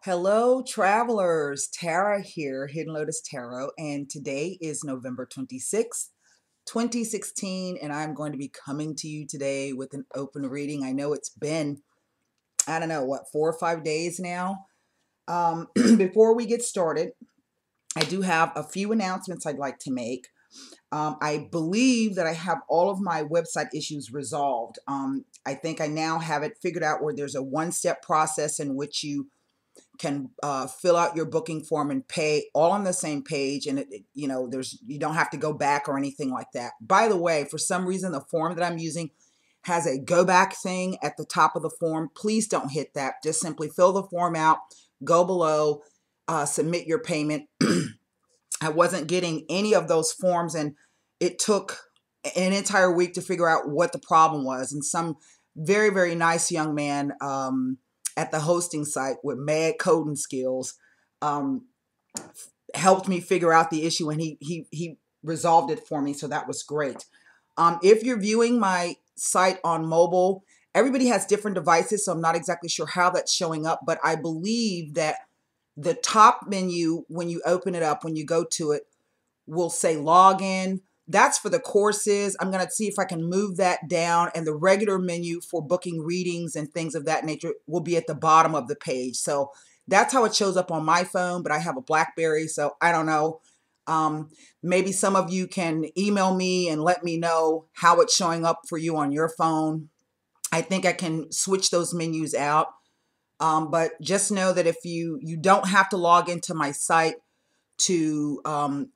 Hello, travelers. Tara here, Hidden Lotus Tarot, and today is November 26th, 2016, and I'm going to be coming to you today with an open reading. I know it's been, I don't know, what, 4 or 5 days now. Before we get started, I do have a few announcements I'd like to make. I believe that I have all of my website issues resolved. I think I now have it figured out where there's a one-step process in which you can fill out your booking form and pay all on the same page, and you don't have to go back or anything like that. By the way, for some reason the form that I'm using has a go back thing at the top of the form. Please don't hit that. Just simply fill the form out, go below, submit your payment. I wasn't getting any of those forms, and it took an entire week to figure out what the problem was. And some very, very nice young man at the hosting site with mad coding skills um, helped me figure out the issue, and he resolved it for me. So that was great. If you're viewing my site on mobile, everybody has different devices, so I'm not exactly sure how that's showing up, but I believe that the top menu, when you open it up, when you go to it, will say login. That's for the courses. I'm going to see if I can move that down, and the regular menu for booking readings and things of that nature will be at the bottom of the page. So that's how it shows up on my phone, but I have a BlackBerry, so I don't know. Maybe some of you can email me and let me know how it's showing up for you on your phone. I think I can switch those menus out. But just know that if you don't have to log into my site to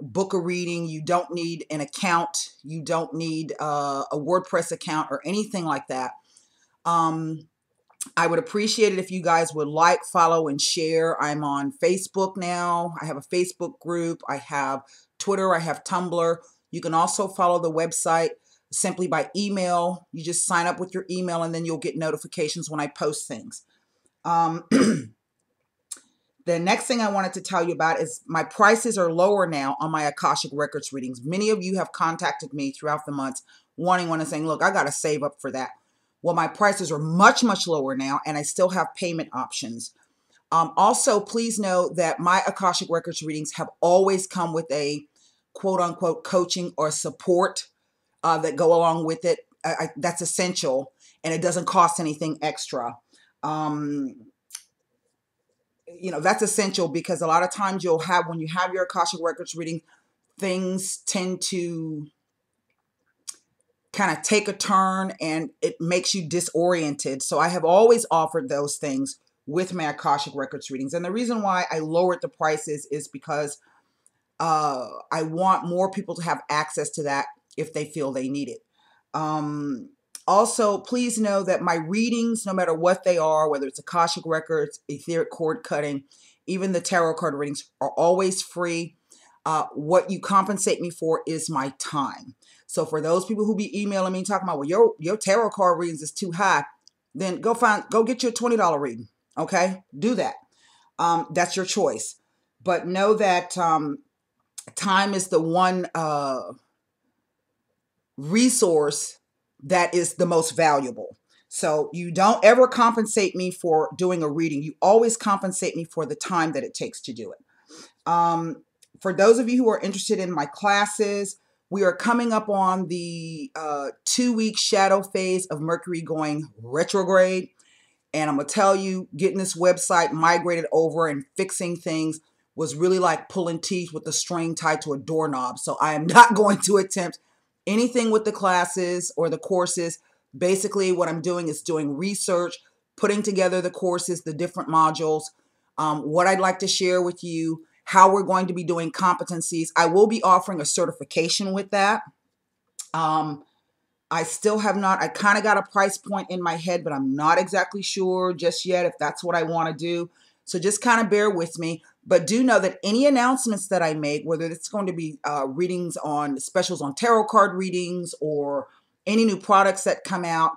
book a reading, you don't need an account, you don't need a WordPress account or anything like that. I would appreciate it if you guys would like, follow, and share. I'm on Facebook now. I have a Facebook group. I have Twitter. I have Tumblr. You can also follow the website simply by email. You just sign up with your email, and then you'll get notifications when I post things. The next thing I wanted to tell you about is my prices are lower now on my Akashic Records readings. Many of you have contacted me throughout the months wanting one and saying, look, I got to save up for that. Well, my prices are much, much lower now, and I still have payment options. Also, please know that my Akashic Records readings have always come with a quote-unquote coaching or support that go along with it. That's essential, and it doesn't cost anything extra. That's essential because a lot of times when you have your Akashic Records reading, things tend to kind of take a turn and it makes you disoriented. So I have always offered those things with my Akashic Records readings. And the reason why I lowered the prices is because I want more people to have access to that if they feel they need it. Also, please know that my readings, no matter what they are, whether it's Akashic Records, etheric cord cutting, even the tarot card readings, are always free. What you compensate me for is my time. So for those people who be emailing me talking about, well, your tarot card readings is too high, then go get your $20 reading. Okay, do that. That's your choice. But know that time is the one resource that is the most valuable. So you don't ever compensate me for doing a reading. You always compensate me for the time that it takes to do it. For those of you who are interested in my classes, we are coming up on the 2-week shadow phase of Mercury going retrograde. And I'm going to tell you, getting this website migrated over and fixing things was really like pulling teeth with a string tied to a doorknob. So I am not going to attempt anything with the classes or the courses. Basically, what I'm doing is doing research, putting together the courses, the different modules, what I'd like to share with you, how we're going to be doing competencies. I will be offering a certification with that. I still have not, I kind of got a price point in my head, but I'm not exactly sure just yet if that's what I want to do. So just kind of bear with me. But do know that any announcements that I make, whether it's going to be readings on specials on tarot card readings or any new products that come out,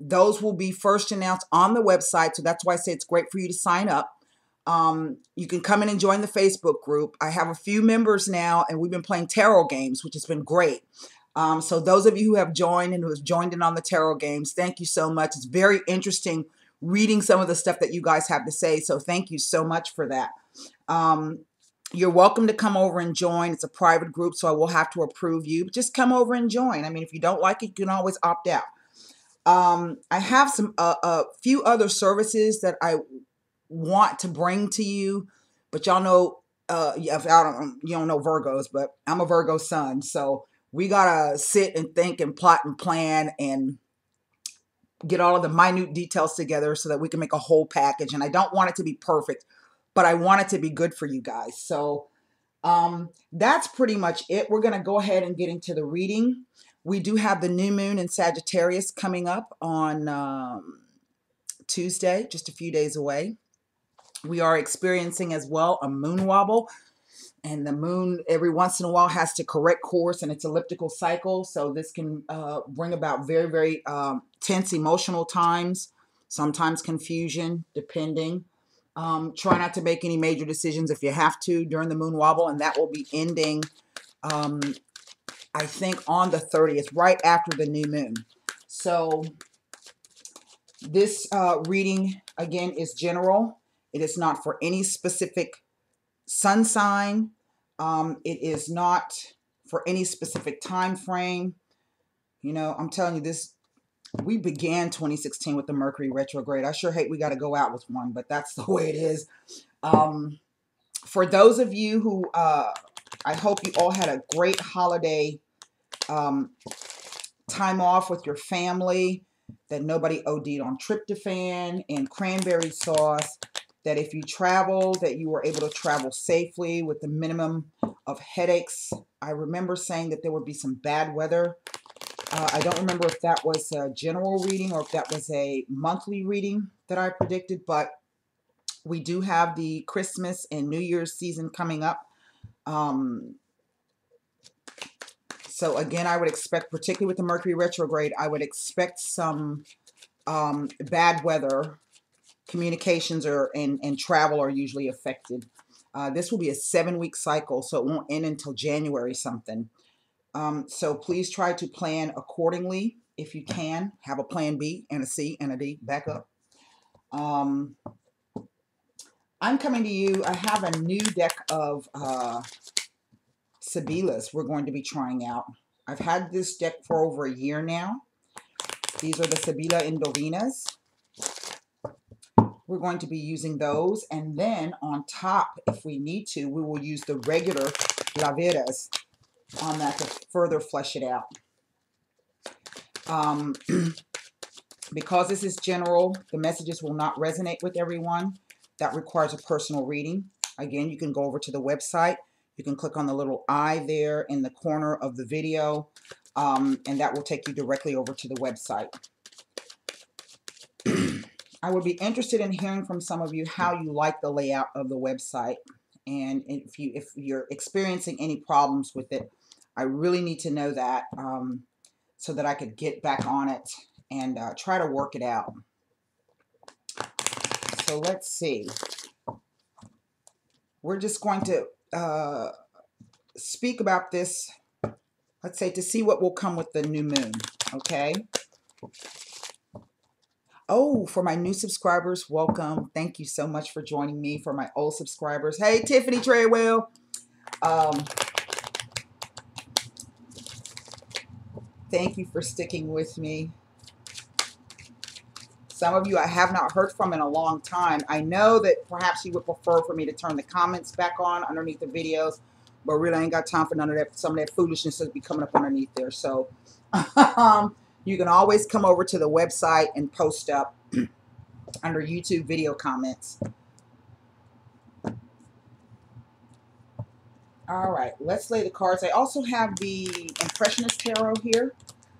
those will be first announced on the website. So that's why I say it's great for you to sign up. You can come in and join the Facebook group. I have a few members now, and we've been playing tarot games, which has been great. So those of you who have joined and who have joined in on the tarot games, thank you so much. It's very interesting reading some of the stuff that you guys have to say. So thank you so much for that. You're welcome to come over and join. It's a private group, so I will have to approve you. But just come over and join. I mean, if you don't like it, you can always opt out. I have some a few other services that I want to bring to you, but y'all know, you don't know Virgos, but I'm a Virgo sun, so we gotta sit and think and plot and plan and get all of the minute details together so that we can make a whole package. And I don't want it to be perfect, but I want it to be good for you guys. So that's pretty much it. We're going to go ahead and get into the reading. We do have the new moon in Sagittarius coming up on Tuesday, just a few days away. We are experiencing as well a moon wobble. And the moon every once in a while has to correct course in its elliptical cycle. So this can bring about very, very tense emotional times, sometimes confusion, depending. Try not to make any major decisions if you have to during the moon wobble. And that will be ending, I think, on the 30th, right after the new moon. So this reading, again, is general. It is not for any specific sun sign. It is not for any specific time frame. You know, I'm telling you this, we began 2016 with the Mercury retrograde. I sure hate we got to go out with one, but that's the way it is. For those of you who, I hope you all had a great holiday time off with your family, that nobody OD'd on tryptophan and cranberry sauce, that if you travel, that you were able to travel safely with the minimum of headaches. I remember saying that there would be some bad weather. I don't remember if that was a general reading or if that was a monthly reading that I predicted, but we do have the Christmas and New Year's season coming up. So again, I would expect, particularly with the Mercury retrograde, I would expect some bad weather. Communications and travel are usually affected. This will be a 7-week cycle, so it won't end until January something. So please try to plan accordingly if you can. Have a plan B and a C and a D. Back up. I'm coming to you. I have a new deck of Sibilas we're going to be trying out. I've had this deck for over a year now. These are the Sibila Indovinas. We're going to be using those, and then on top, if we need to, we will use the regular Laveras on that to further flesh it out. Because this is general, the messages will not resonate with everyone. That requires a personal reading. Again, you can go over to the website. You can click on the little eye there in the corner of the video, and that will take you directly over to the website. I would be interested in hearing from some of you how you like the layout of the website, and if you're experiencing any problems with it. I really need to know that so that I could get back on it and try to work it out. So let's see. We're just going to speak about this, let's say, to see what will come with the new moon, okay? Oh, for my new subscribers, welcome. Thank you so much for joining me. For my old subscribers, hey, Tiffany Treadwell. Thank you for sticking with me. Some of you I have not heard from in a long time. I know that perhaps you would prefer for me to turn the comments back on underneath the videos, but really I ain't got time for none of that. Some of that foolishness will be coming up underneath there. So you can always come over to the website and post up under YouTube video comments. All right, let's lay the cards. I also have the Impressionist Tarot here.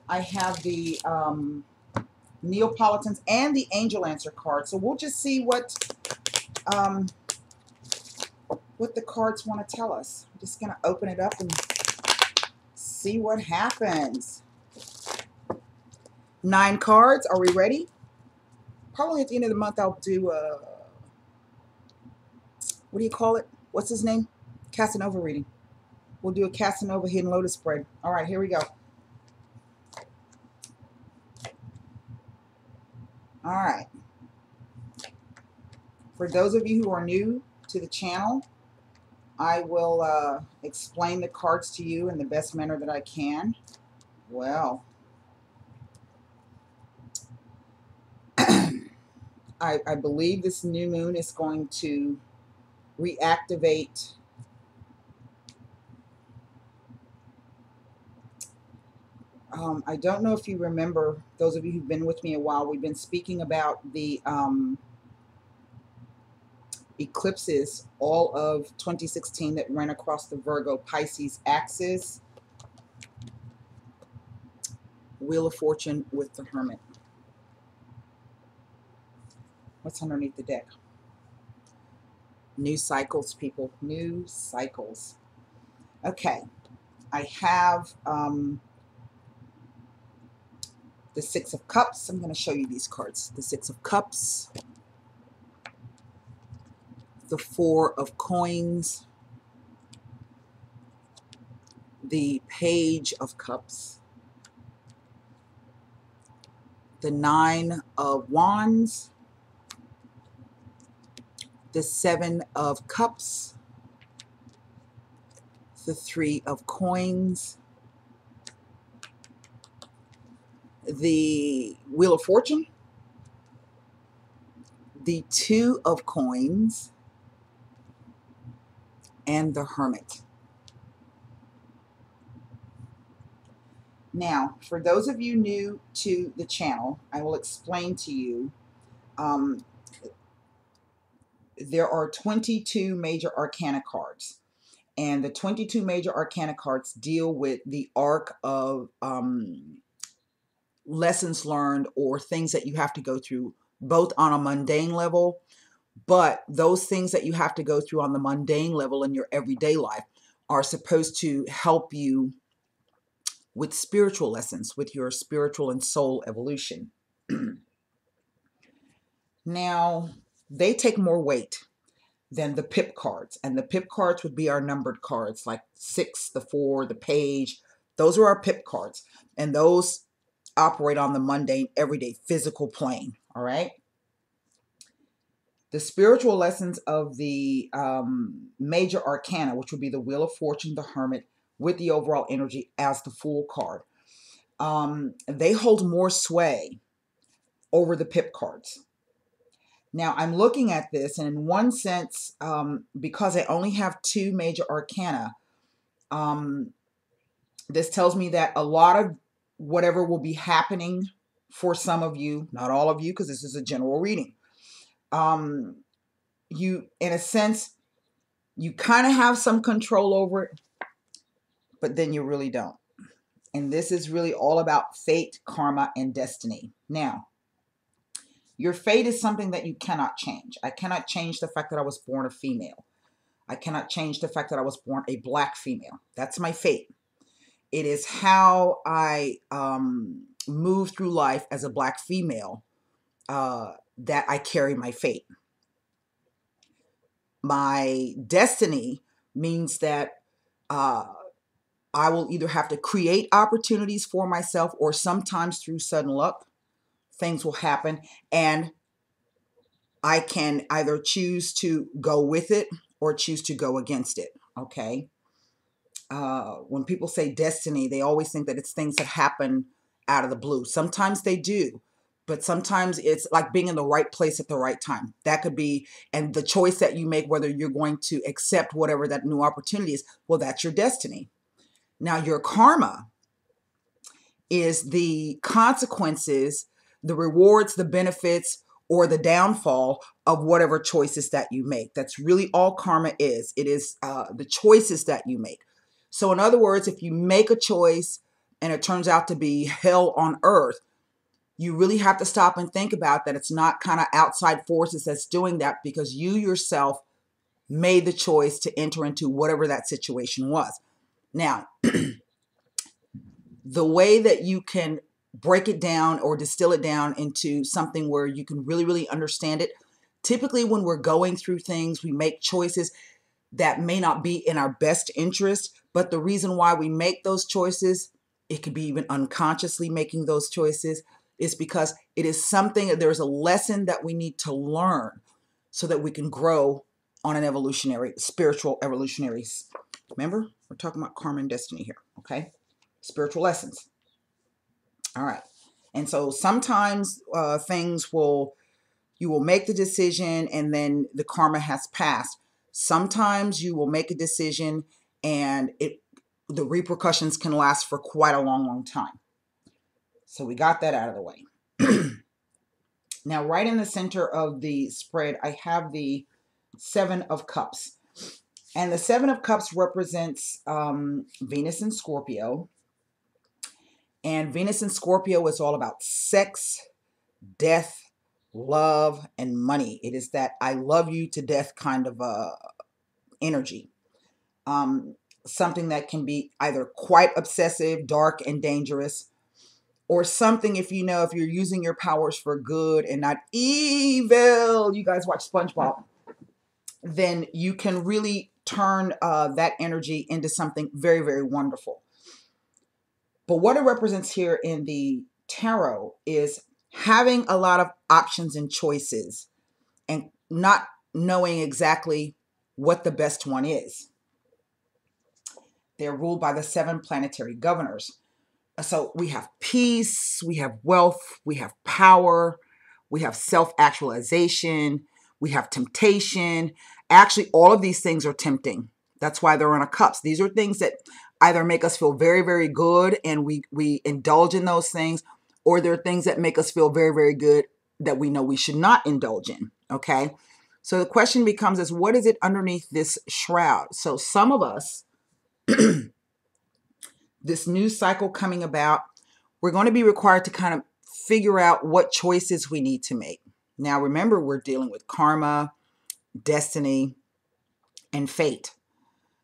I have the Neapolitans and the Angel Answer card. So we'll just see what the cards want to tell us. I'm just going to open it up and see what happens. 9 cards. Are we ready? Probably at the end of the month I'll do what do you call it? What's his name? Casanova reading. We'll do a Casanova Hidden Lotus spread. All right, here we go. All right. For those of you who are new to the channel, I will explain the cards to you in the best manner that I can. Well, I believe this new moon is going to reactivate I don't know if you remember, those of you who've been with me a while, we've been speaking about the eclipses all of 2016 that ran across the Virgo Pisces axis. Wheel of Fortune with the Hermit. What's underneath the deck? New cycles, people. New cycles. Okay. I have the Six of Cups. I'm going to show you these cards. The Six of Cups. The Four of Coins. The Page of Cups. The Nine of Wands. The Seven of Cups. The Three of Coins. The Wheel of Fortune. The Two of Coins. And the Hermit. Now, for those of you new to the channel, I will explain to you, there are 22 major arcana cards. And the 22 major arcana cards deal with the arc of lessons learned or things that you have to go through, both on a mundane level, but those things that you have to go through on the mundane level in your everyday life are supposed to help you with spiritual lessons, with your spiritual and soul evolution. Now, they take more weight than the pip cards. And the pip cards would be our numbered cards, like 6, the 4, the page. Those are our pip cards. And those operate on the mundane, everyday, physical plane. All right? The spiritual lessons of the major arcana, which would be the Wheel of Fortune, the Hermit, with the overall energy as the Fool card. They hold more sway over the pip cards. Now, I'm looking at this, and in one sense, because I only have 2 major arcana, this tells me that a lot of whatever will be happening for some of you, not all of you, because this is a general reading, you, in a sense, you kind of have some control over it, but then you really don't. And this is really all about fate, karma, and destiny. Now, your fate is something that you cannot change. I cannot change the fact that I was born a female. I cannot change the fact that I was born a black female. That's my fate. It is how I move through life as a black female that I carry my fate. My destiny means that I will either have to create opportunities for myself, or sometimes through sudden luck, things will happen and I can either choose to go with it or choose to go against it. Okay. When people say destiny, they always think that it's things that happen out of the blue. Sometimes they do, but sometimes it's like being in the right place at the right time. That could be, and the choice that you make, whether you're going to accept whatever that new opportunity is, well, that's your destiny. Now, your karma is the consequences, the rewards, the benefits, or the downfall of whatever choices that you make. That's really all karma is. It is the choices that you make. So in other words, if you make a choice and it turns out to be hell on earth, you really have to stop and think about that. It's not kind of outside forces that's doing that, because you yourself made the choice to enter into whatever that situation was. Now, the way that you can break it down or distill it down into something where you can really, really understand it. Typically, when we're going through things, we make choices that may not be in our best interest, but the reason why we make those choices, it could be even unconsciously making those choices, is because it is something, there's a lesson that we need to learn. so that we can grow on an spiritual evolutionary. Remember, we're talking about karma and destiny here, okay? Spiritual lessons. All right. And so sometimes you will make the decision and then the karma has passed. Sometimes you will make a decision and the repercussions can last for quite a long, long time. So we got that out of the way. Now, right in the center of the spread, I have the Seven of Cups. And the Seven of Cups represents Venus in Scorpio. And Venus in Scorpio is all about sex, death, love, and money. It is that I love you to death kind of energy. Something that can be either quite obsessive, dark, and dangerous, or something if you're using your powers for good and not evil. You guys watch SpongeBob. Then you can really turn that energy into something very, very wonderful. But what it represents here in the tarot is having a lot of options and choices and not knowing exactly what the best one is. They're ruled by the 7 planetary governors. So we have peace, we have wealth, we have power, we have self-actualization, we have temptation. Actually, all of these things are tempting. That's why they're on a cups. These are things that either make us feel very, very good and we indulge in those things, or there are things that make us feel very, very good that we know we should not indulge in, okay? So the question becomes is, what is it underneath this shroud? So some of us, this new cycle coming about, we're going to be required to kind of figure out what choices we need to make. Now, remember, we're dealing with karma, destiny, and fate.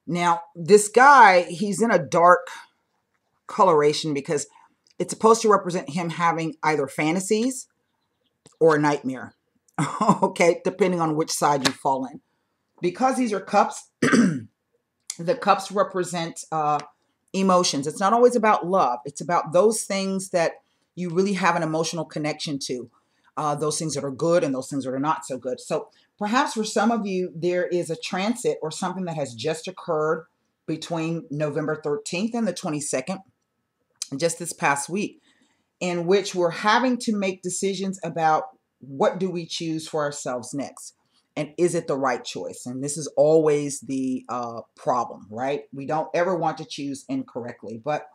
Now, this guy, he's in a dark coloration because it's supposed to represent him having either fantasies or a nightmare. Okay, depending on which side you fall in. Because these are cups, the cups represent emotions. It's not always about love. It's about those things that you really have an emotional connection to. Those things that are good and those things that are not so good. So perhaps for some of you, there is a transit or something that has just occurred between November 13th and the 22nd, just this past week, in which we're having to make decisions about what do we choose for ourselves next. And is it the right choice? And this is always the problem, right? We don't ever want to choose incorrectly. But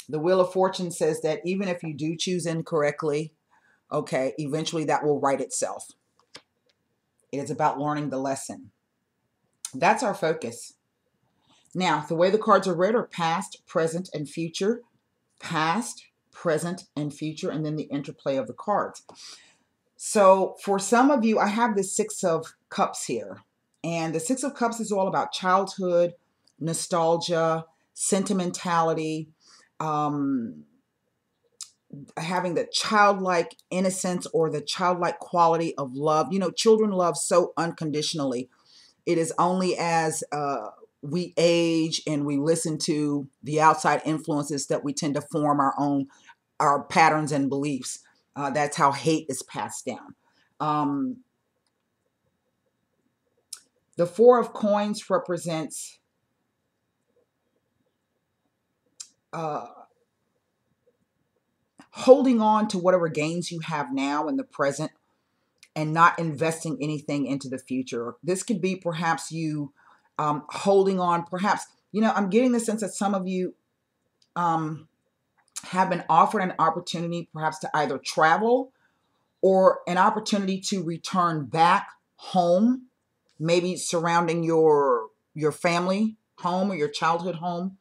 the Wheel of Fortune says that even if you do choose incorrectly, okay, eventually that will right itself. It is about learning the lesson. That's our focus. Now, the way the cards are read are past, present, and future. Past, present, and future, and then the interplay of the cards. So for some of you, I have the 6 of Cups here. And the 6 of Cups is all about childhood, nostalgia, sentimentality, having the childlike innocence or the childlike quality of love. You know, children love so unconditionally. It is only as we age and we listen to the outside influences that we tend to form our patterns and beliefs. That's how hate is passed down. The 4 of Coins represents holding on to whatever gains you have now in the present and not investing anything into the future. This could be perhaps you holding on. Perhaps, I'm getting the sense that some of you have been offered an opportunity perhaps to either travel or an opportunity to return back home, maybe surrounding your family home or your childhood home.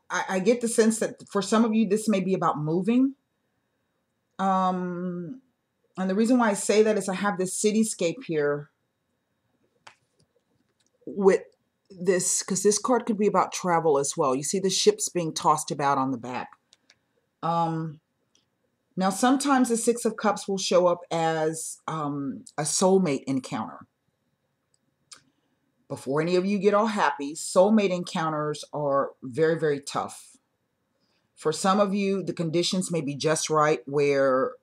I get the sense that for some of you, this may be about moving. And the reason why I say that is I have this cityscape here with this, because this card could be about travel as well. You see the ships being tossed about on the back. Now, sometimes the 6 of Cups will show up as a soulmate encounter. Before any of you get all happy, soulmate encounters are very, very tough. For some of you, the conditions may be just right where,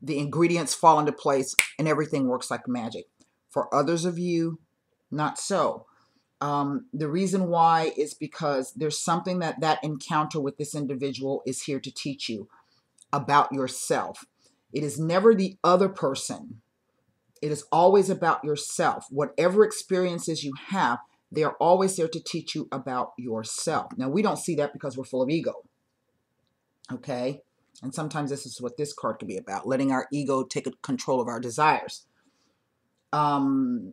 the ingredients fall into place and everything works like magic. For others of you, not so. The reason why is because there's something that encounter with this individual is here to teach you about yourself. It is never the other person. It is always about yourself. Whatever experiences you have, they are always there to teach you about yourself. Now, we don't see that because we're full of ego. Okay? And sometimes this is what this card could be about, letting our ego take control of our desires. I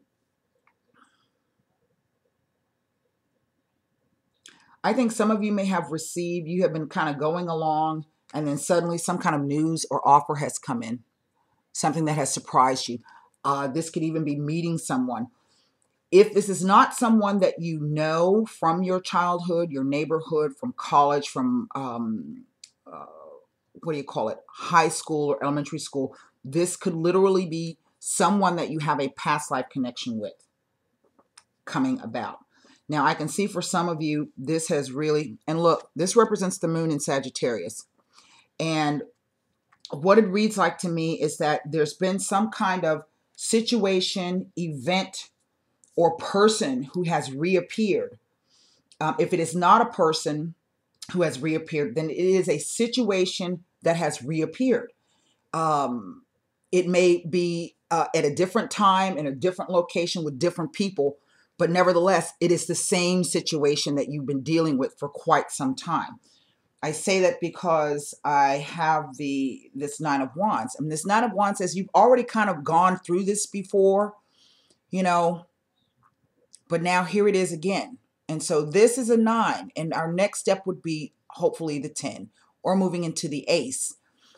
think some of you may have received, you have been kind of going along, and then suddenly some kind of news or offer has come in, something that has surprised you. This could even be meeting someone. If this is not someone that you know from your childhood, your neighborhood, from college, from what do you call it, high school or elementary school, this could literally be someone that you have a past life connection with coming about. Now, I can see for some of you, this has really, and look, this represents the moon in Sagittarius. And what it reads like to me is that there's been some kind of situation, event, or person who has reappeared. If it is not a person who has reappeared, then it is a situation that has reappeared. It may be at a different time, in a different location with different people, but nevertheless, it is the same situation that you've been dealing with for quite some time. I say that because I have this Nine of Wands. And this Nine of Wands says you've already kind of gone through this before, you know, but now here it is again. And so this is a 9, and our next step would be hopefully the 10 or moving into the Ace.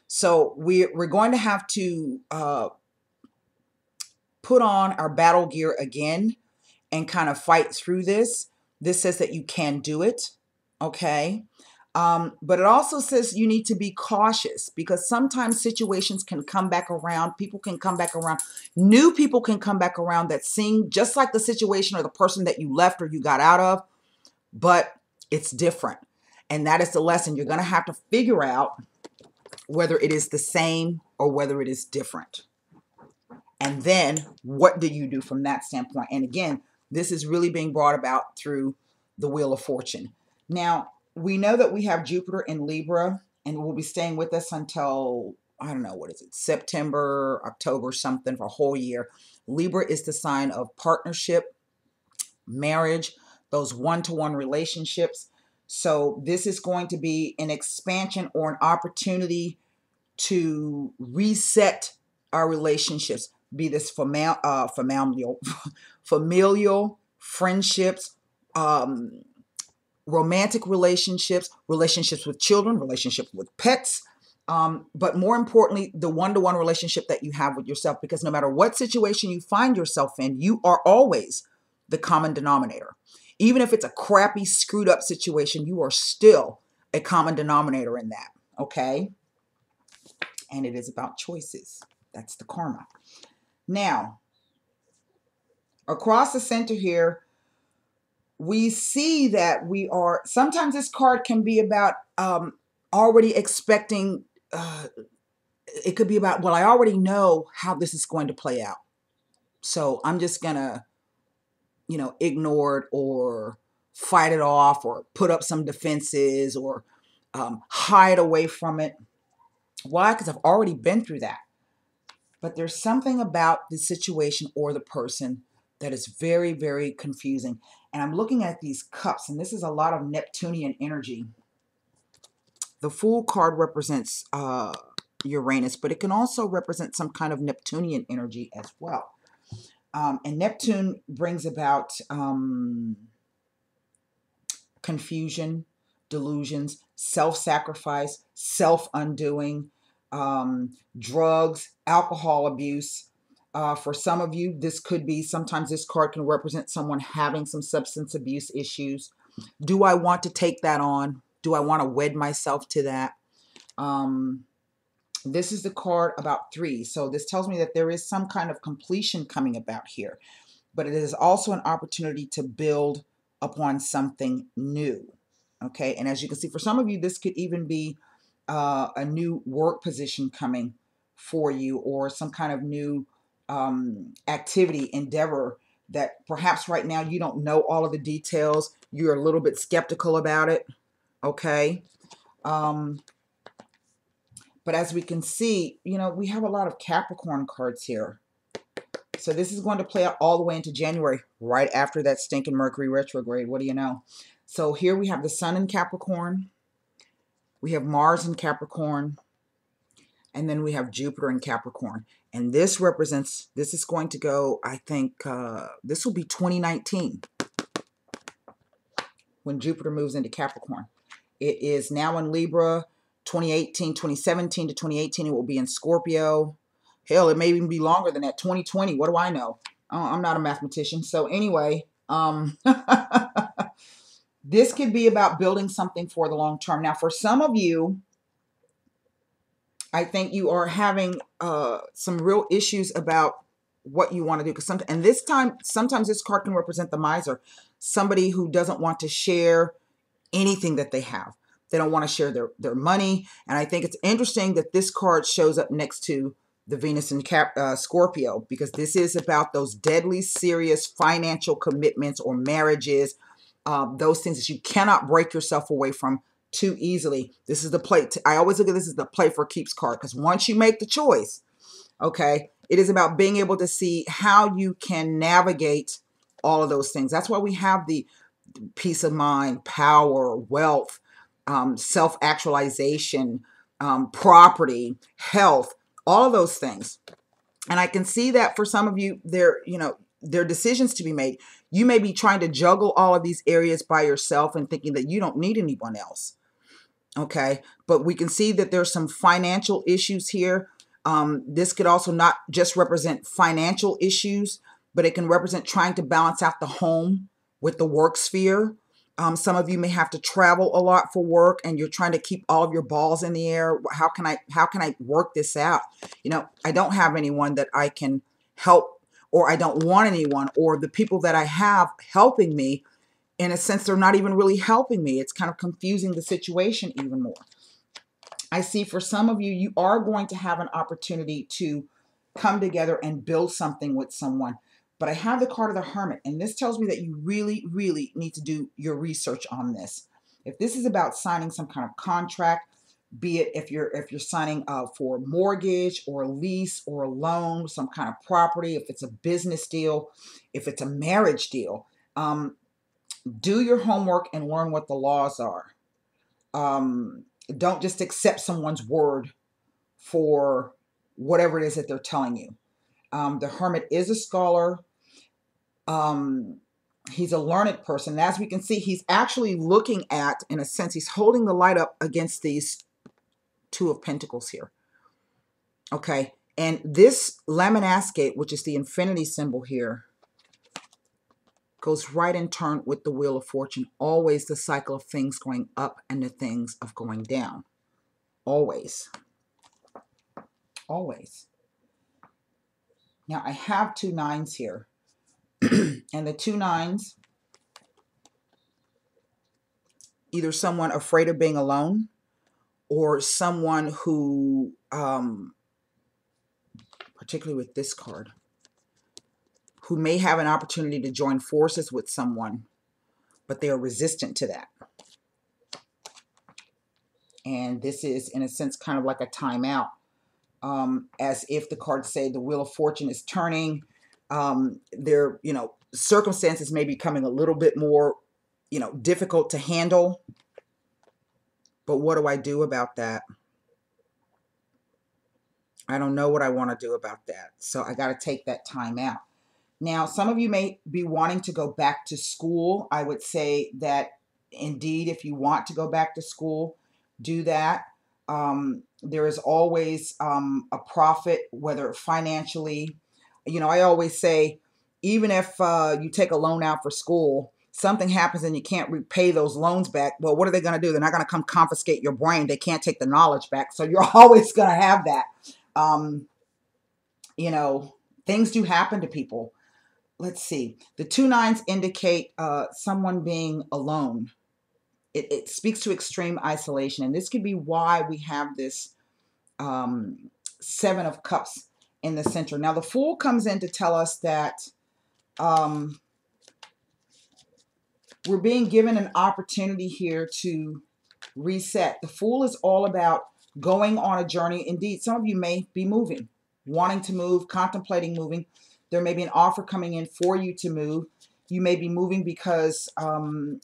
So we're going to have to put on our battle gear again and kind of fight through this. This says that you can do it, okay? But it also says you need to be cautious because sometimes situations can come back around. People can come back around. New people can come back around that seem just like the situation or the person that you left or you got out of, but it's different. And that is the lesson. You're going to have to figure out whether it is the same or whether it is different. And then what do you do from that standpoint? And again, this is really being brought about through the Wheel of Fortune. Now, we know that we have Jupiter in Libra, and will be staying with us until, I don't know, what is it, September, October, something, for a whole year. Libra is the sign of partnership, marriage, those one-to-one relationships. So this is going to be an expansion or an opportunity to reset our relationships, be this familial friendships, romantic relationships, relationships with children, relationships with pets, but more importantly, the one-to-one relationship that you have with yourself, because no matter what situation you find yourself in, you are always the common denominator. Even if it's a crappy, screwed up situation, you are still a common denominator in that, okay? And it is about choices. That's the karma. Now, across the center here, we see that we are, sometimes this card can be about already expecting, it could be about, well, I already know how this is going to play out. So I'm just going to, ignore it or fight it off or put up some defenses or hide away from it. Why? Because I've already been through that. But there's something about the situation or the person that is very, very confusing. And I'm looking at these cups, and this is a lot of Neptunian energy. The Fool card represents Uranus, but it can also represent some kind of Neptunian energy as well. And Neptune brings about confusion, delusions, self-sacrifice, self-undoing, drugs, alcohol abuse. For some of you, this could be, sometimes this card can represent someone having some substance abuse issues. Do I want to take that on? Do I want to wed myself to that? This is the card about 3. So this tells me that there is some kind of completion coming about here. But it is also an opportunity to build upon something new. Okay, and as you can see, for some of you, this could even be a new work position coming for you, or some kind of new activity, endeavor that perhaps right now you don't know all of the details. You're a little bit skeptical about it. Okay. But as we can see, we have a lot of Capricorn cards here. So this is going to play out all the way into January, right after that stinking Mercury retrograde. What do you know? So here we have the Sun in Capricorn. We have Mars in Capricorn. And then we have Jupiter in Capricorn. And this is going to go, I think, this will be 2019 when Jupiter moves into Capricorn. It is now in Libra. 2017 to 2018, it will be in Scorpio. Hell, it may even be longer than that. 2020, what do I know? I'm not a mathematician. So anyway, this could be about building something for the long term. Now, for some of you, I think you are having some real issues about what you want to do. Sometimes this card can represent the miser, somebody who doesn't want to share anything that they have. They don't want to share their money. And I think it's interesting that this card shows up next to the Venus in Scorpio, because this is about those deadly serious financial commitments or marriages, those things that you cannot break yourself away from too easily. This is the play. I always look at this as the play for keeps card, because once you make the choice, okay, it is about being able to see how you can navigate all of those things. That's why we have the peace of mind, power, wealth, self-actualization, property, health, all of those things. And I can see that for some of you, there are decisions to be made. You may be trying to juggle all of these areas by yourself and thinking that you don't need anyone else. Okay. But we can see that there's some financial issues here. This could also not just represent financial issues, but it can represent trying to balance out the home with the work sphere. Some of you may have to travel a lot for work, and you're trying to keep all of your balls in the air. How can I work this out? I don't have anyone that I can help, or I don't want anyone, or the people that I have helping me, in a sense, they're not even really helping me. It's kind of confusing the situation even more. I see for some of you, you are going to have an opportunity to come together and build something with someone. But I have the card of the Hermit, and this tells me that you really, really need to do your research on this. If this is about signing some kind of contract, be it if you're signing for a mortgage or a lease or a loan, some kind of property, if it's a business deal, if it's a marriage deal, do your homework and learn what the laws are. Don't just accept someone's word for whatever it is that they're telling you. The Hermit is a scholar. He's a learned person. And as we can see, he's actually looking at, in a sense, he's holding the light up against these Two of Pentacles here. Okay. And this Lamanaskate, which is the infinity symbol here, goes right in turn with the Wheel of Fortune. Always the cycle of things going up and the things of going down. Always. Always. Now, I have 2 9s here. And the 2 9s, either someone afraid of being alone, or someone who, particularly with this card, who may have an opportunity to join forces with someone, but they are resistant to that. And this is, in a sense, kind of like a timeout, as if the cards say the Wheel of Fortune is turning. Their, circumstances may be becoming a little bit more, difficult to handle. But what do I do about that? I don't know what I want to do about that. So I got to take that time out. Now, some of you may be wanting to go back to school. I would say that indeed, if you want to go back to school, do that. There is always a profit, whether financially. I always say, even if you take a loan out for school, something happens and you can't repay those loans back. Well, what are they going to do? They're not going to come confiscate your brain. They can't take the knowledge back. So you're always going to have that. Things do happen to people. Let's see. The 2 9s indicate someone being alone. It speaks to extreme isolation. And this could be why we have this Seven of Cups in the center. Now the Fool comes in to tell us that we're being given an opportunity here to reset. The Fool is all about going on a journey. Indeed, some of you may be moving, wanting to move, contemplating moving. There may be an offer coming in for you to move. You may be moving because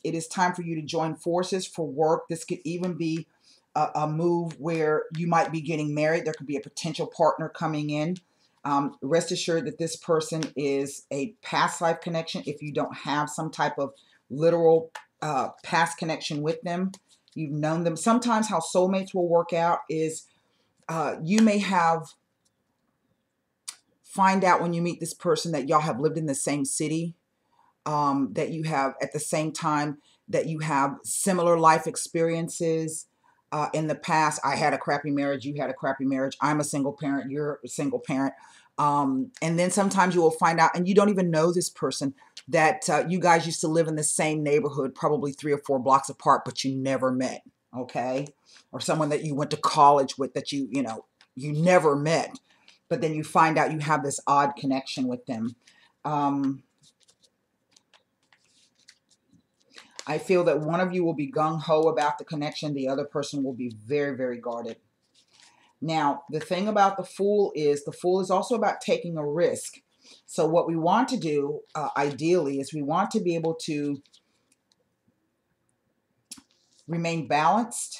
it is time for you to join forces for work. This could even be a move where you might be getting married. There could be a potential partner coming in. Rest assured that this person is a past life connection. If you don't have some type of literal past connection with them, you've known them. Sometimes how soulmates will work out is you may find out when you meet this person that y'all have lived in the same city, that you have at the same time, that you have similar life experiences in the past. I had a crappy marriage. You had a crappy marriage. I'm a single parent. You're a single parent. And then sometimes you will find out, and you don't even know this person, that you guys used to live in the same neighborhood, probably 3 or 4 blocks apart, but you never met. Okay. Or someone that you went to college with that you never met, but then you find out you have this odd connection with them. I feel that one of you will be gung-ho about the connection. The other person will be very, very guarded. Now, the thing about the Fool is also about taking a risk. So what we want to do, ideally, is we want to be able to remain balanced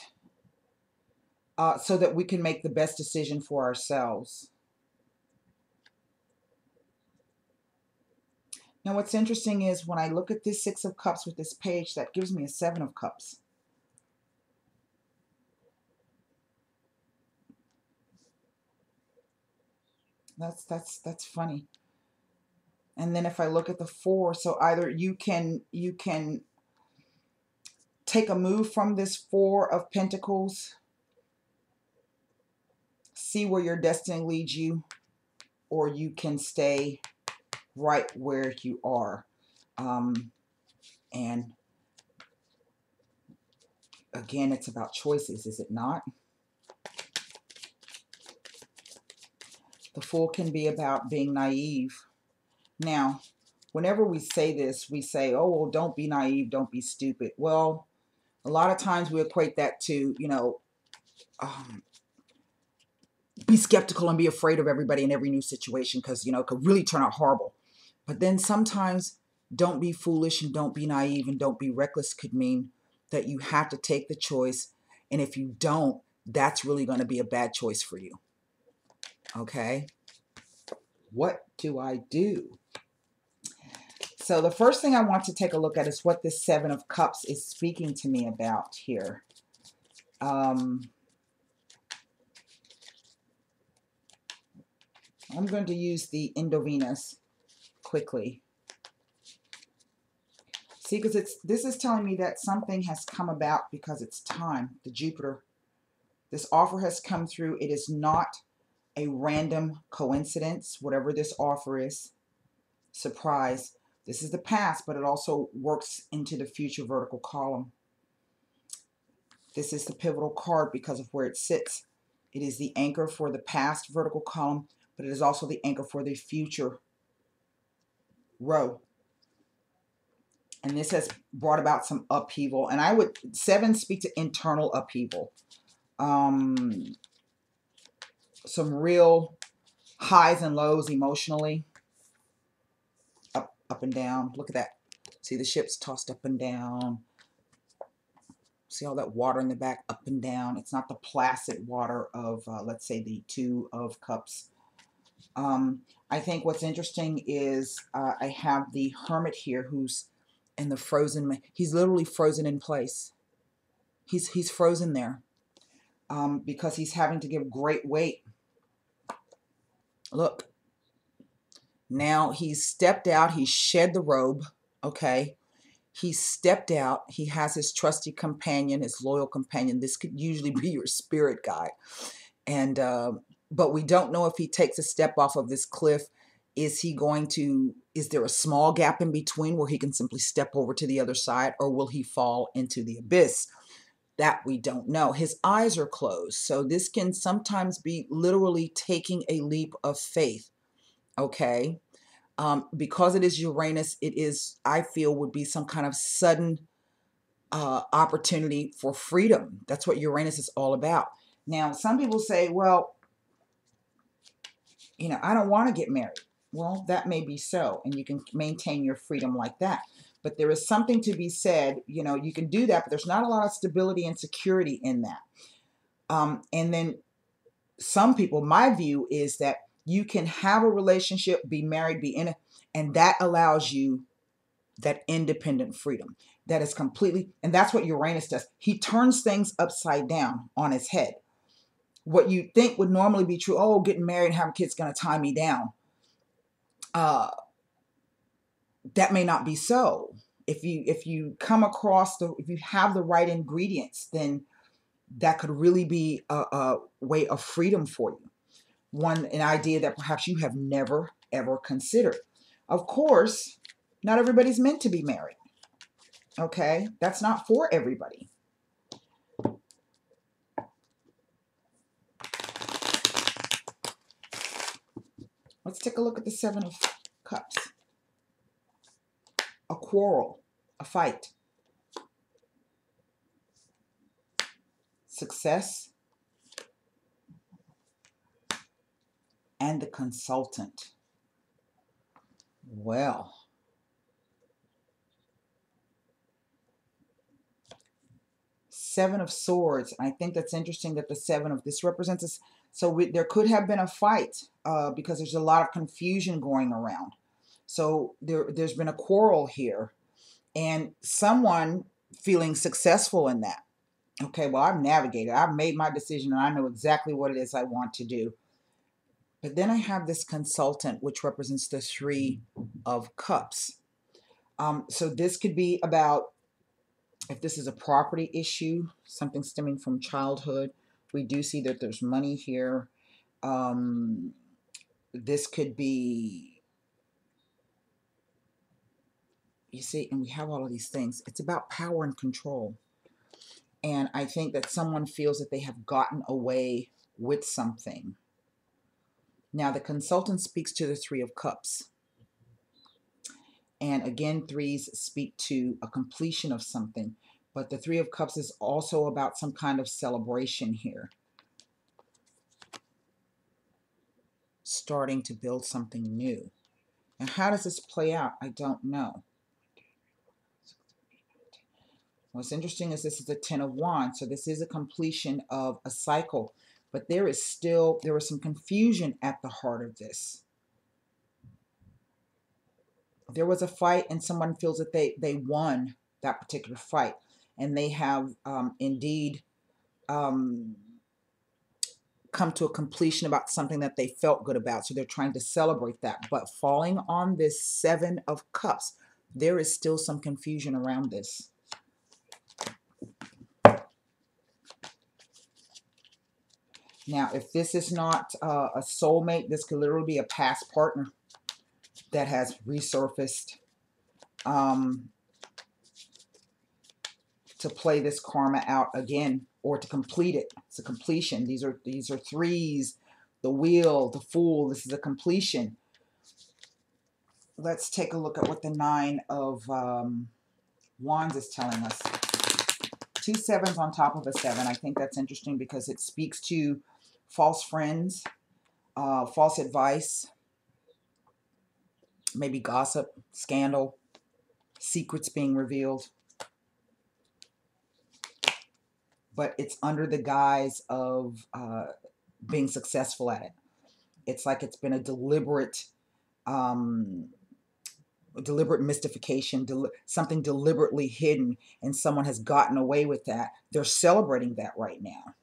so that we can make the best decision for ourselves. Now, what's interesting is when I look at this 6 of Cups with this page, that gives me a 7 of Cups. That's funny. And then if I look at the 4, so either you can take a move from this 4 of Pentacles, see where your destiny leads you, or you can stay right where you are. And again, it's about choices, is it not? The Fool can be about being naive. Now, whenever we say this, we say, oh, well, don't be naive, don't be stupid. Well, a lot of times we equate that to, be skeptical and be afraid of everybody in every new situation because, it could really turn out horrible. But then sometimes don't be foolish and don't be naive and don't be reckless could mean that you have to take the choice. And if you don't, that's really going to be a bad choice for you. Okay? What do I do? So the first thing I want to take a look at is what this 7 of Cups is speaking to me about here. I'm going to use the Indo-Venus quickly. See, because this is telling me that something has come about because it's time. The Jupiter. This offer has come through. It is not a random coincidence, whatever this offer is. Surprise. This is the past, but it also works into the future vertical column. This is the pivotal card because of where it sits. It is the anchor for the past vertical column, but it is also the anchor for the future row. And this has brought about some upheaval. And 7 speak to internal upheaval. Some real highs and lows emotionally. Up and down. Look at that. See the ships tossed up and down. See all that water in the back, up and down. It's not the placid water of, let's say, the 2 of Cups. I think what's interesting is I have the Hermit here who's in the frozen. He's literally frozen in place. He's frozen there because he's having to give great weight. Look. Now he's stepped out. He shed the robe. Okay. He stepped out. He has his trusty companion, his loyal companion. This could usually be your spirit guide. And, but we don't know if he takes a step off of this cliff. Is there a small gap in between where he can simply step over to the other side, or will he fall into the abyss? That we don't know. His eyes are closed. So this can sometimes be literally taking a leap of faith. Okay. Because it is Uranus, it is, I feel, would be some kind of sudden opportunity for freedom. That's what Uranus is all about. Now, some people say, well, I don't want to get married. Well, that may be so, and you can maintain your freedom like that. But there is something to be said, you can do that, but there's not a lot of stability and security in that. And then some people, my view is that you can have a relationship, be married, and that allows you that independent freedom. That is completely, and that's what Uranus does. He turns things upside down on his head. What you think would normally be true, oh, getting married and having kids is going to tie me down. That may not be so. If you come across if you have the right ingredients, then that could really be a way of freedom for you. An idea that perhaps you have never ever considered. Of course, not everybody's meant to be married. Okay, that's not for everybody. Let's take a look at the Seven of Cups. A quarrel, a fight, success, and the consultant. Well, Seven of Swords. I think that's interesting that the Seven of this represents us. So there could have been a fight because there's a lot of confusion going around. So there's been a quarrel here, and someone feeling successful in that. Okay, well, I've navigated. I've made my decision, and I know exactly what it is I want to do. But then I have this consultant, which represents the Three of Cups. So this could be about, if this is a property issue, something stemming from childhood. We do see that there's money here. This could be, you see, and we have all of these things. It's about power and control. And I think that someone feels that they have gotten away with something. Now, the consultant speaks to the Three of Cups. And again, threes speak to a completion of something. But the Three of Cups is also about some kind of celebration here. Starting to build something new. And how does this play out? I don't know. What's interesting is this is the Ten of Wands. So this is a completion of a cycle. But there is some confusion at the heart of this. There was a fight and someone feels that they won that particular fight. And they have indeed come to a completion about something that they felt good about. So they're trying to celebrate that. But falling on this Seven of Cups, there is still some confusion around this. Now, if this is not a soulmate, this could literally be a past partner that has resurfaced to play this karma out again, or to complete it. It's a completion. These are threes. The Wheel, the Fool. This is a completion. Let's take a look at what the Nine of Wands is telling us. Two sevens on top of a seven. I think that's interesting because it speaks to false friends, false advice, maybe gossip, scandal, secrets being revealed. But it's under the guise of being successful at it. It's like it's been a deliberate mystification, something deliberately hidden, and someone has gotten away with that. They're celebrating that right now.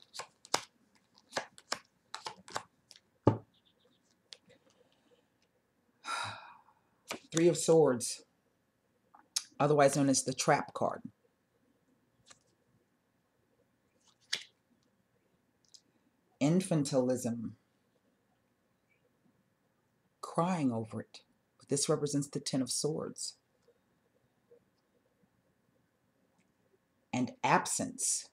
Three of Swords, otherwise known as the Trap card. Infantilism. Crying over it. But this represents the Ten of Swords. And absence.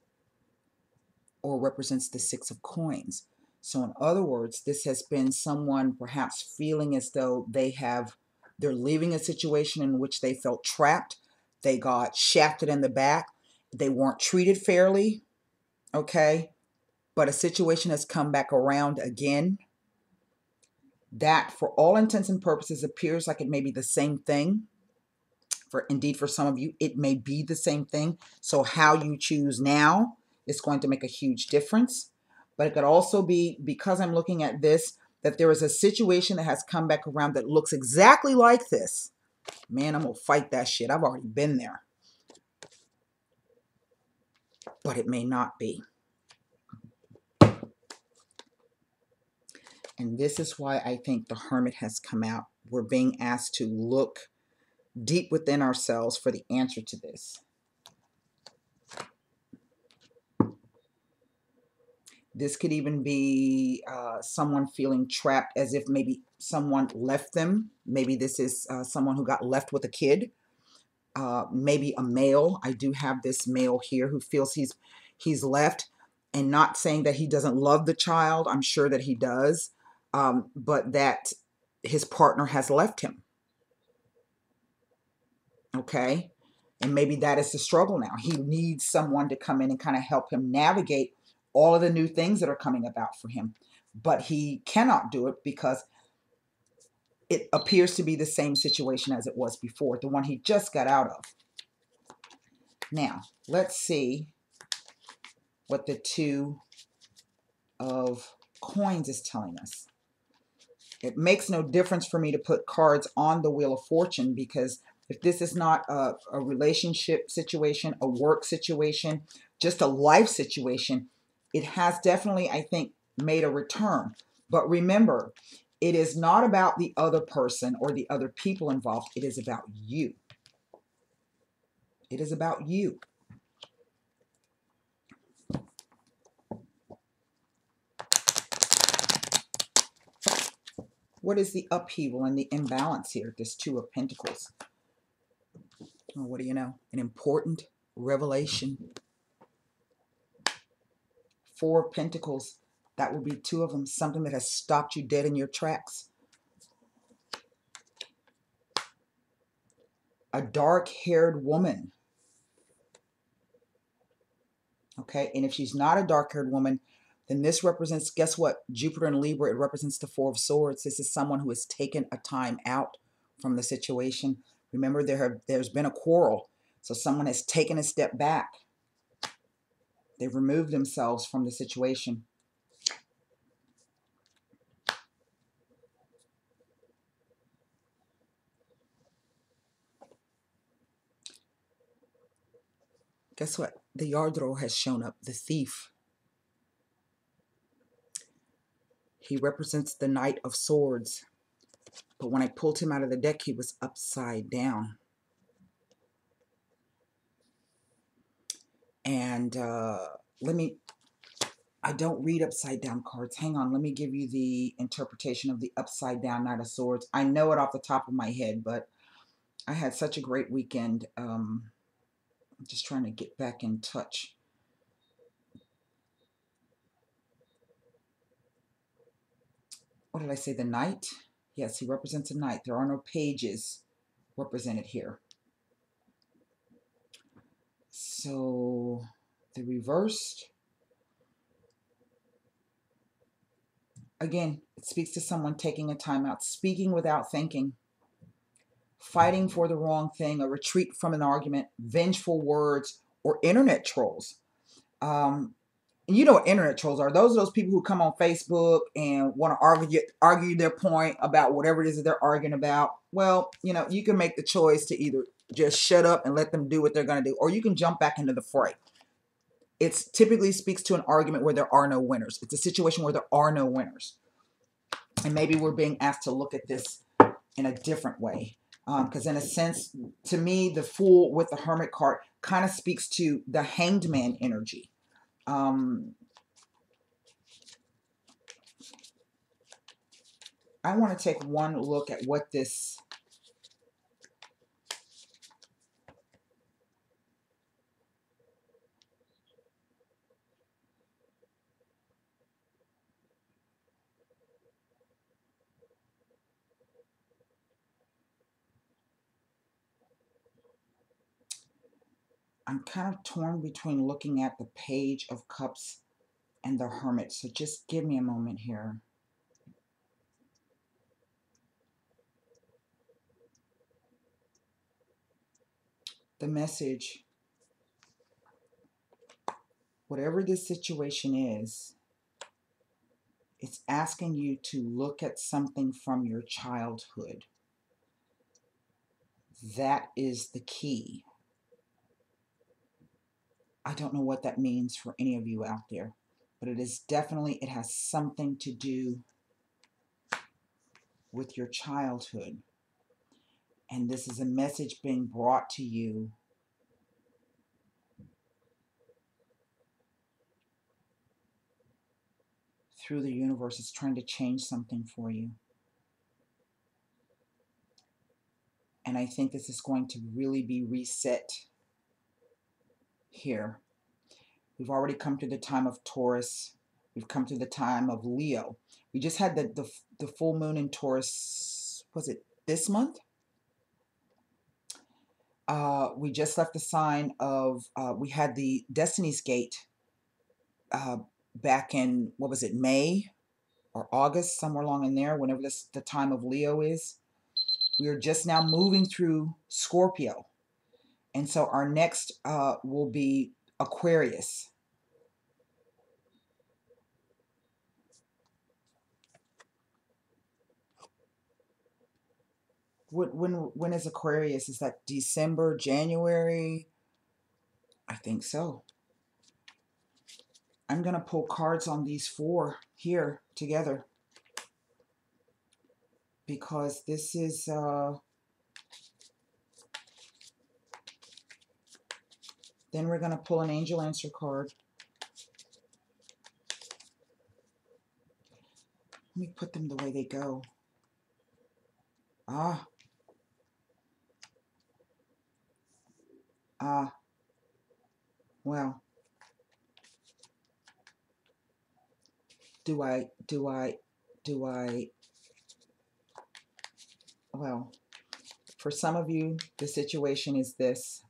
or represents the Six of Coins. So in other words, this has been someone perhaps feeling as though they're leaving a situation in which they felt trapped. They got shafted in the back. They weren't treated fairly, okay? But a situation has come back around again. That, for all intents and purposes, appears like it may be the same thing. Indeed, for some of you, it may be the same thing. So how you choose now is going to make a huge difference. But it could also be, because I'm looking at this, that there is a situation that has come back around that looks exactly like this. Man, I'm going to fight that shit. I've already been there. But it may not be. And this is why I think the Hermit has come out. We're being asked to look deep within ourselves for the answer to this. This could even be someone feeling trapped, as if maybe someone left them. Maybe this is someone who got left with a kid. Maybe a male. I do have this male here who feels he's left, and not saying that he doesn't love the child. I'm sure that he does, but that his partner has left him. Okay, and maybe that is the struggle now. He needs someone to come in and kind of help him navigate all of the new things that are coming about for him. But he cannot do it because it appears to be the same situation as it was before, the one he just got out of. Now, let's see what the Two of Coins is telling us. It makes no difference for me to put cards on the Wheel of Fortune, because if this is not a relationship situation, a work situation, just a life situation, it has definitely, I think, made a return. But remember, it is not about the other person or the other people involved. It is about you. It is about you. What is the upheaval and the imbalance here? This Two of Pentacles. Well, what do you know? An important revelation. Four of Pentacles. That will be two of them. Something that has stopped you dead in your tracks. A dark-haired woman. Okay, and if she's not a dark-haired woman, then this represents, guess what? Jupiter and Libra, it represents the Four of Swords. This is someone who has taken a time out from the situation. Remember, there's been a quarrel. So someone has taken a step back. They've removed themselves from the situation. Guess what? The Yardro has shown up, the thief. He represents the Knight of Swords. But when I pulled him out of the deck, he was upside down. And I don't read upside down cards. Hang on, let me give you the interpretation of the upside down Knight of Swords. I know it off the top of my head, but I had such a great weekend. I'm just trying to get back in touch. What did I say? The Knight? Yes, he represents a knight. There are no pages represented here. So the reversed, again, it speaks to someone taking a time out, speaking without thinking, fighting for the wrong thing, a retreat from an argument, vengeful words, or internet trolls. And you know what internet trolls are. Those are those people who come on Facebook and want to argue their point about whatever it is that they're arguing about. Well, you know, you can make the choice to either just shut up and let them do what they're going to do, or you can jump back into the fray. It typically speaks to an argument where there are no winners. It's a situation where there are no winners. And maybe we're being asked to look at this in a different way. Because in a sense, to me, the Fool with the Hermit card kind of speaks to the Hanged Man energy. I want to take one look at what this I'm kind of torn between looking at the Page of Cups and the Hermit. So just give me a moment here. The message, whatever this situation is, it's asking you to look at something from your childhood. That is the key. I don't know what that means for any of you out there, but it is definitely, it has something to do with your childhood. And this is a message being brought to you through the universe. It's trying to change something for you. And I think this is going to really be reset here. We've already come to the time of Taurus. We've come to the time of Leo. We just had the full moon in Taurus, was it this month? We just left the sign of, we had the Destiny's Gate back in, what was it, May or August, somewhere along in there, whenever the time of Leo is. We are just now moving through Scorpio. And so our next will be Aquarius. When is Aquarius? Is that December, January? I think so. I'm going to pull cards on these four here together, because this is then we're going to pull an angel answer card. Let me put them the way they go. Well, well, for some of you, the situation is this.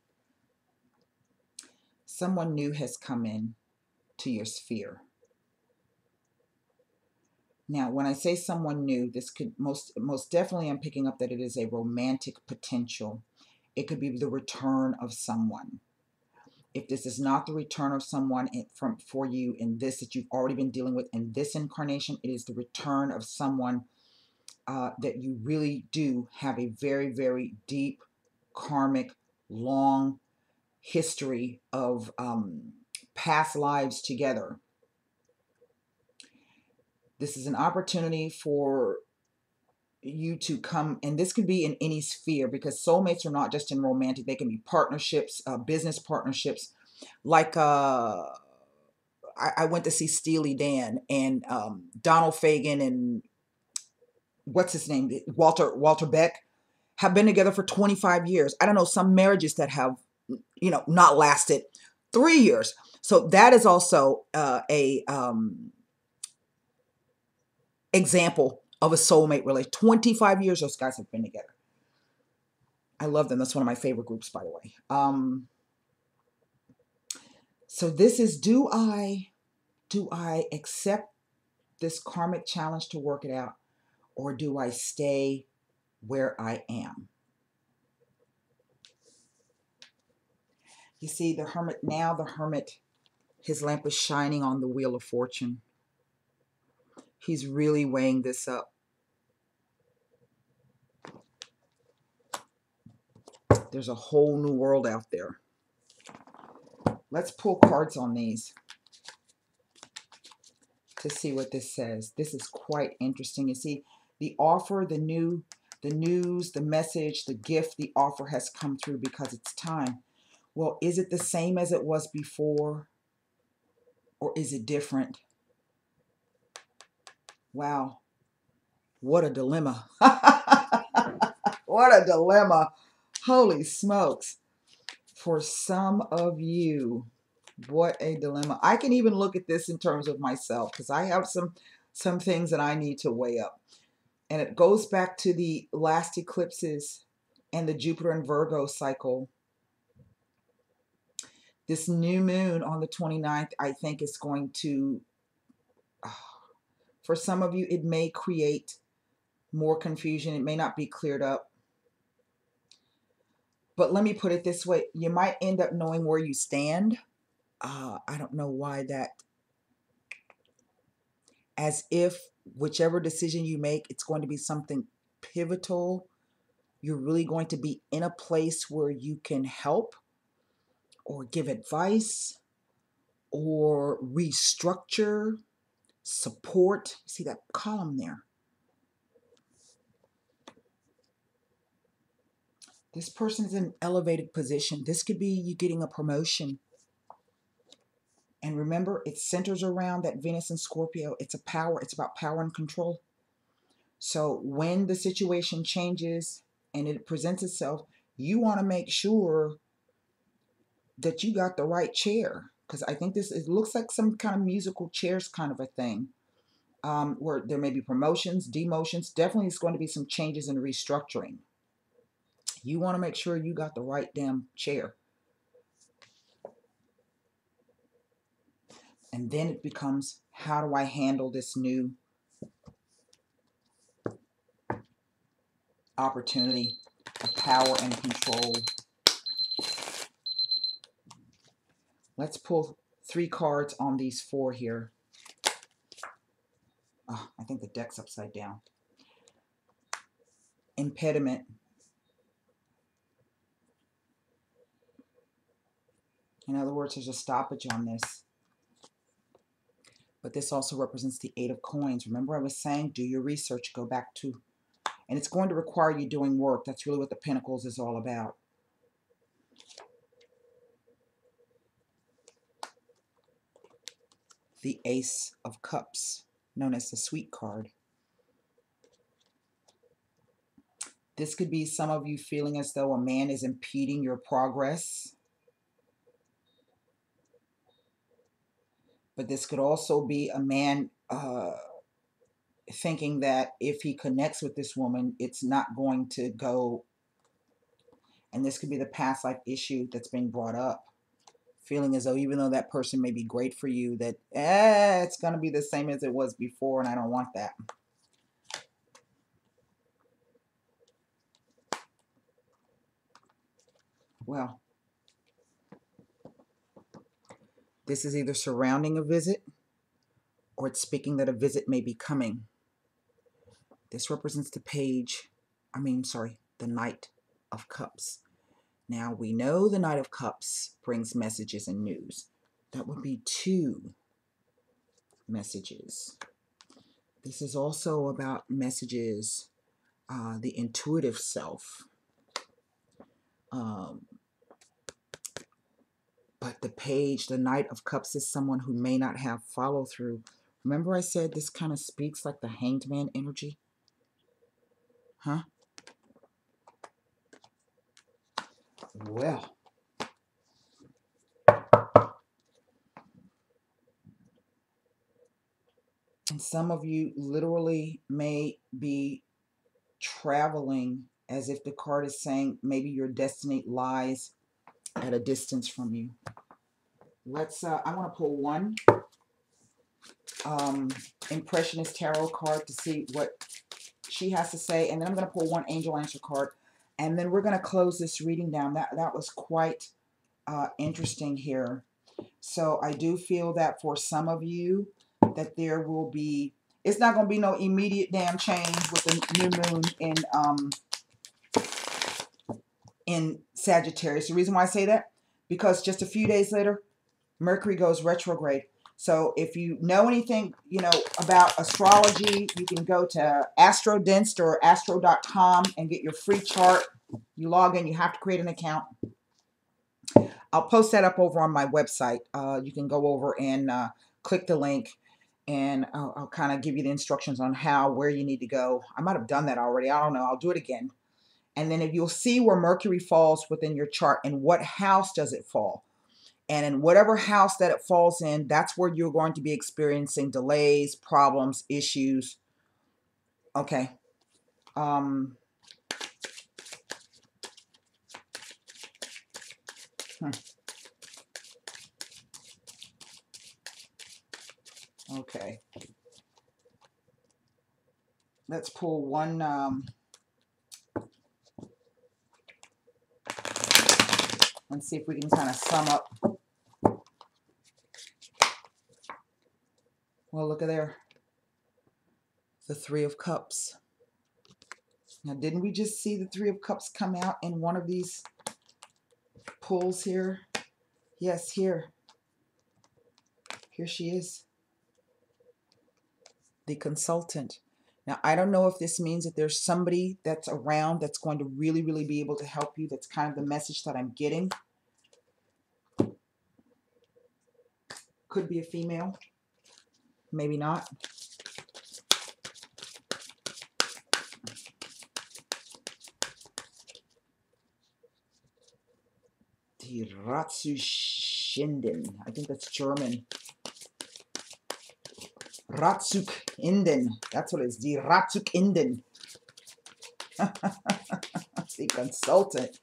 Someone new has come in to your sphere. Now, when I say someone new, this could most definitely, I'm picking up that it is a romantic potential. It could be the return of someone. If this is not the return of someone for you in this that you've already been dealing with in this incarnation, it is the return of someone that you really do have a very, very deep, karmic, long history of past lives together. This is an opportunity for you to come, and this could be in any sphere, because soulmates are not just in romantic. They can be partnerships, business partnerships. Like I went to see Steely Dan and Donald Fagen and what's his name, Walter Beck, have been together for 25 years. I don't know, some marriages that have, you know, not lasted 3 years. So that is also a example of a soulmate relationship. 25 years those guys have been together. I love them. That's one of my favorite groups, by the way. So this is, do I accept this karmic challenge to work it out, or do I stay where I am? You see, the Hermit, his lamp is shining on the Wheel of Fortune. He's really weighing this up. There's a whole new world out there. Let's pull cards on these to see what this says. This is quite interesting. You see, the offer, the news, the message, the gift, the offer has come through because it's time. Well, is it the same as it was before, or is it different? Wow. What a dilemma. What a dilemma. Holy smokes. For some of you, what a dilemma. I can even look at this in terms of myself, because I have some things that I need to weigh up. And it goes back to the last eclipses and the Jupiter and Virgo cycle. This new moon on the 29th, I think is going to, for some of you, it may create more confusion. It may not be cleared up. But let me put it this way. You might end up knowing where you stand. I don't know why that, as if whichever decision you make, it's going to be something pivotal. You're really going to be in a place where you can help or give advice or restructure, support. See that column there? This person is in an elevated position. This could be you getting a promotion. And remember, it centers around that Venus and Scorpio. It's a power. It's about power and control. So when the situation changes and it presents itself, you want to make sure that you got the right chair. Because I think this, it looks like some kind of musical chairs kind of a thing. Where there may be promotions, demotions. Definitely it's going to be some changes and restructuring. You want to make sure you got the right damn chair. And then it becomes, how do I handle this new opportunity of power and control? Let's pull 3 cards on these 4 here. Oh, I think the deck's upside down. Impediment. In other words, there's a stoppage on this. But this also represents the 8 of coins. Remember I was saying, do your research, go back to, and it's going to require you doing work. That's really what the Pentacles is all about. The Ace of Cups, known as the Sweet card. This could be some of you feeling as though a man is impeding your progress. But this could also be a man thinking that if he connects with this woman, it's not going to go. And this could be the past life issue that's being brought up. Feeling as though even though that person may be great for you, that it's going to be the same as it was before, and I don't want that. Well, this is either surrounding a visit or it's speaking that a visit may be coming. This represents the the Knight of Cups. Now, we know the Knight of Cups brings messages and news. That would be 2 messages. This is also about messages, the intuitive self. But the Knight of Cups is someone who may not have follow through. Remember I said this kind of speaks like the Hanged Man energy? Huh? Well. And some of you literally may be traveling, as if the card is saying maybe your destiny lies at a distance from you. Let's, I want to pull one Impressionist Tarot card to see what she has to say. And then I'm going to pull one Angel Answer card. And then we're going to close this reading down. That was quite interesting here. So I do feel that for some of you, that there will be, it's not going to be no immediate damn change with the new moon in Sagittarius. The reason why I say that, because just a few days later, Mercury goes retrograde. So if you know anything, about astrology, you can go to AstroDenst or astro.com and get your free chart. You log in, you have to create an account. I'll post that up over on my website. You can go over and click the link, and I'll kind of give you the instructions on where you need to go. I might have done that already. I don't know. I'll do it again. And then if you'll see where Mercury falls within your chart and what house does it fall. And in whatever house that it falls in, that's where you're going to be experiencing delays, problems, issues. Okay. let's pull one. And see if we can kind of sum up. Well, look at there. The Three of Cups. Now, didn't we just see the Three of Cups come out in one of these pulls here? Yes, here. Here she is. The Consultant. Now, I don't know if this means that there's somebody that's around that's going to really, really be able to help you. That's kind of the message that I'm getting. Could be a female. Maybe not. Die Ratsuchinden. I think that's German. Ratsuchinden. That's what it is. Die Ratsuchinden. The Consultant.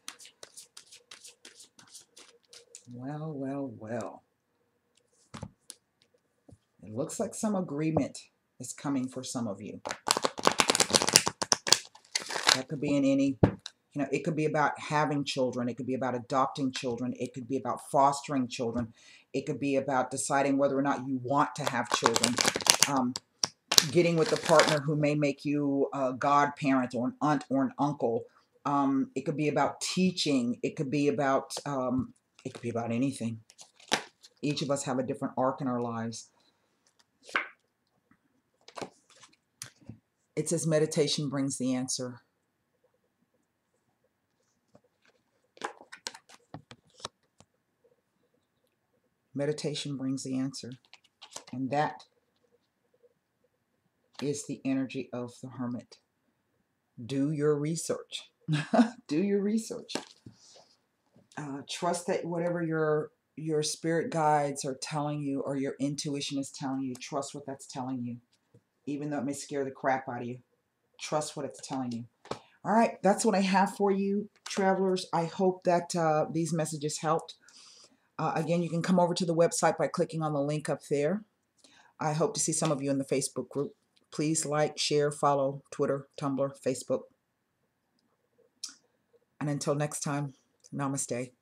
Well, well, well. It looks like some agreement is coming for some of you. That could be in any, it could be about having children. It could be about adopting children. It could be about fostering children. It could be about deciding whether or not you want to have children. Getting with a partner who may make you a godparent or an aunt or an uncle. It could be about teaching. It could be about anything. Each of us have a different arc in our lives. It says meditation brings the answer. Meditation brings the answer. And that is the energy of the Hermit. Do your research. Do your research. Trust that whatever your spirit guides are telling you, or your intuition is telling you, trust what that's telling you. Even though it may scare the crap out of you. Trust what it's telling you. All right, that's what I have for you, travelers. I hope that these messages helped. Again, you can come over to the website by clicking on the link up there. I hope to see some of you in the Facebook group. Please like, share, follow Twitter, Tumblr, Facebook. And until next time, namaste.